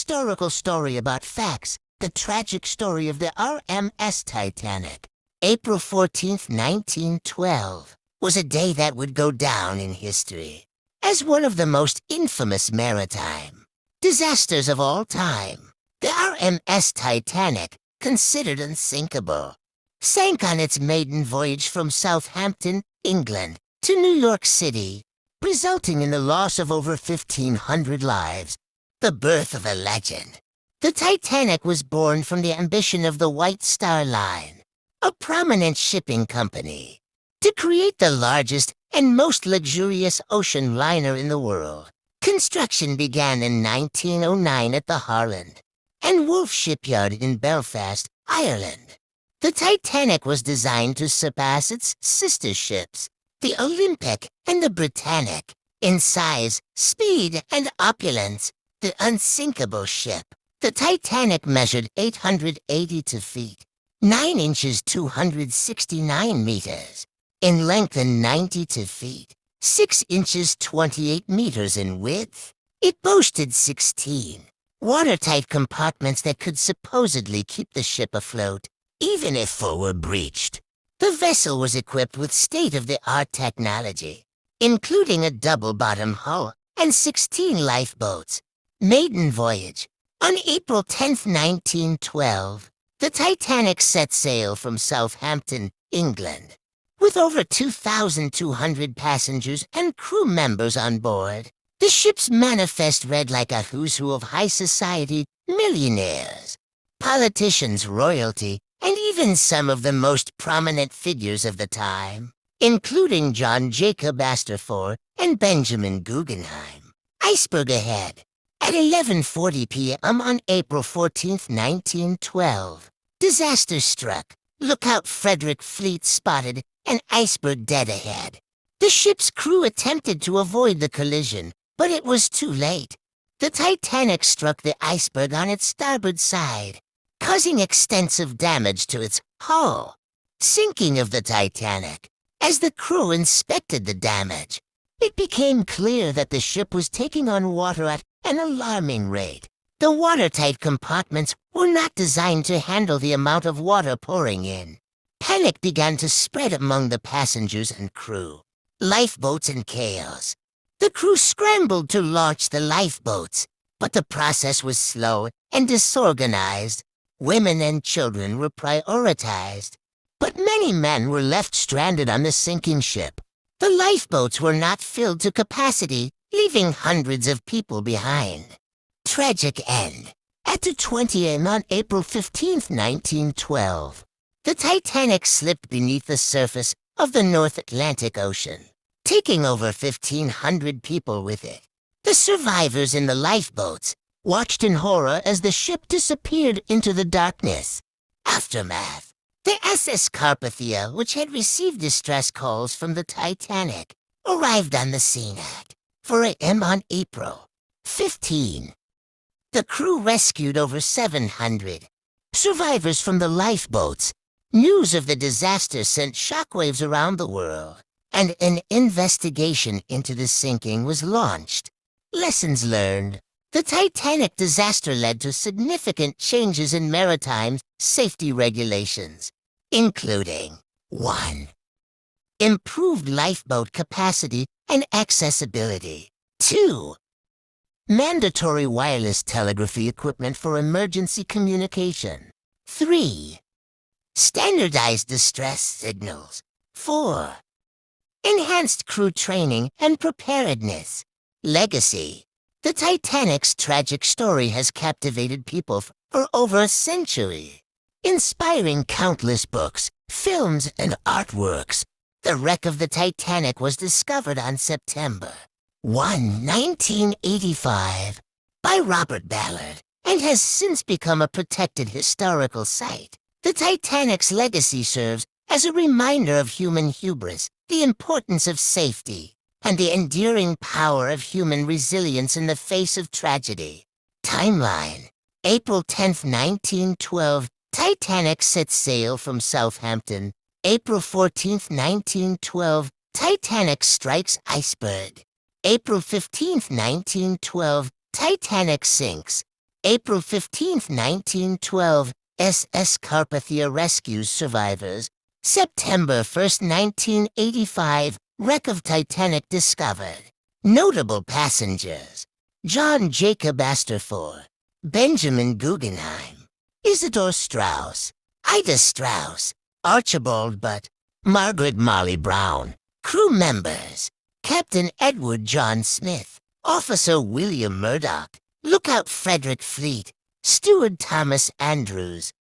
historical story about facts, the tragic story of the RMS Titanic. April 14th, 1912, was a day that would go down in history as one of the most infamous maritime disasters of all time. The RMS Titanic, considered unsinkable, sank on its maiden voyage from Southampton, England, to New York City, resulting in the loss of over 1,500 lives. The birth of a legend. The Titanic was born from the ambition of the White Star Line, a prominent shipping company, to create the largest and most luxurious ocean liner in the world. Construction began in 1909 at the Harland and Wolff Shipyard in Belfast, Ireland. The Titanic was designed to surpass its sister ships, the Olympic and the Britannic, in size, speed, and opulence. The unsinkable ship. The Titanic measured 882 feet, 9 inches 269 meters, in length and 92 feet, 6 inches 28 meters in width. It boasted 16 watertight compartments that could supposedly keep the ship afloat, even if 4 were breached. The vessel was equipped with state-of-the-art technology, including a double-bottom hull and 16 lifeboats. Maiden voyage. On April 10th, 1912, the Titanic set sail from Southampton, England, with over 2,200 passengers and crew members on board. The ship's manifest read like a who's who of high society, millionaires, politicians, royalty, and even some of the most prominent figures of the time, including John Jacob Astor and Benjamin Guggenheim. Iceberg ahead. At 11:40 p.m. on April 14th, 1912, disaster struck. Lookout Frederick Fleet spotted an iceberg dead ahead. The ship's crew attempted to avoid the collision, but it was too late. The Titanic struck the iceberg on its starboard side, causing extensive damage to its hull. Sinking of the Titanic. As the crew inspected the damage, it became clear that the ship was taking on water at an alarming rate. The watertight compartments were not designed to handle the amount of water pouring in. Panic began to spread among the passengers and crew. Lifeboats in chaos. The crew scrambled to launch the lifeboats, but the process was slow and disorganized. Women and children were prioritized, but many men were left stranded on the sinking ship. The lifeboats were not filled to capacity, leaving hundreds of people behind. Tragic end. At 2:20 a.m. on April 15th, 1912, the Titanic slipped beneath the surface of the North Atlantic Ocean, taking over 1,500 people with it. The survivors in the lifeboats watched in horror as the ship disappeared into the darkness. Aftermath. The SS Carpathia, which had received distress calls from the Titanic, arrived on the scene at 4 a.m. on April 15. The crew rescued over 700 survivors from the lifeboats. News of the disaster sent shockwaves around the world, and an investigation into the sinking was launched. Lessons learned. The Titanic disaster led to significant changes in maritime safety regulations, including 1. Improved lifeboat capacity and accessibility. 2. Mandatory wireless telegraphy equipment for emergency communication. 3. Standardized distress signals. 4. Enhanced crew training and preparedness. Legacy. The Titanic's tragic story has captivated people for over a century, inspiring countless books, films, and artworks. The wreck of the Titanic was discovered on September 1, 1985, by Robert Ballard, and has since become a protected historical site. The Titanic's legacy serves as a reminder of human hubris, the importance of safety, and the enduring power of human resilience in the face of tragedy. Timeline. April 10th, 1912, Titanic set sail from Southampton. April 14th, 1912, Titanic strikes iceberg. April 15th, 1912, Titanic sinks. April 15, 1912, SS Carpathia rescues survivors. September 1st, 1985, wreck of Titanic discovered. Notable passengers: John Jacob Astor, Benjamin Guggenheim, Isidor Straus, Ida Strauss, Archibald Butt, Margaret Molly Brown. Crew members: Captain Edward John Smith, Officer William Murdoch, Lookout Frederick Fleet, Steward Thomas Andrews,